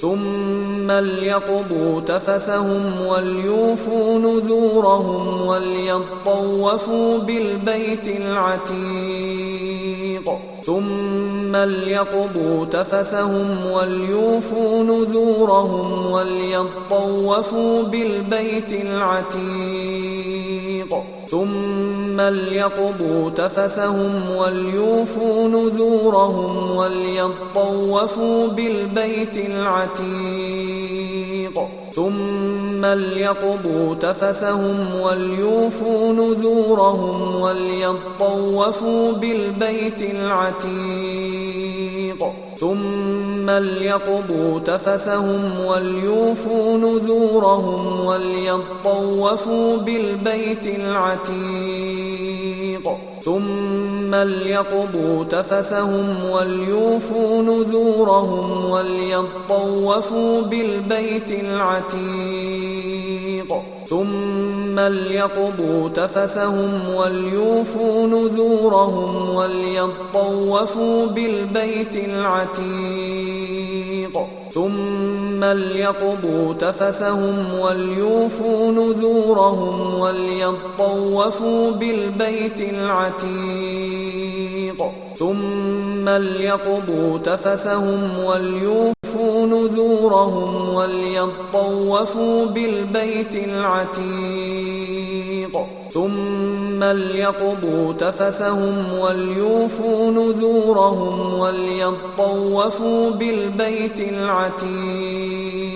ثم ليقضوا تفثهم وليوفوا نذورهم وليطوفوا بالبيت العتيق ثم ليقضوا تفثهم وليوفوا نذورهم وليطوفوا بالبيت العتيق ثم ليقضوا تفثهم وليوفوا نذورهم وليطوفوا بالبيت العتيق ثم ليقضوا تفثهم وليوفوا نذورهم وليطوفوا بالبيت العتيق ثم ليقضوا تفثهم وليوفوا نذورهم وليطوفوا بالبيت العتيق ثم ليقضوا تفثهم وليوفوا نذورهم وليطوفوا بالبيت العتيق ثم ليقضوا تفثهم وليوفوا نذورهم وليطوفوا بالبيت العتيق ثم ليقضوا تفثهم وليوفوا نذورهم وليطوفوا بالبيت العتيق ثم ليقضوا تفثهم وليوفوا نذورهم وليطوفوا بالبيت العتيق ثم ليقضوا تفثهم وليوفوا نذورهم وليطوفوا بالبيت العتيق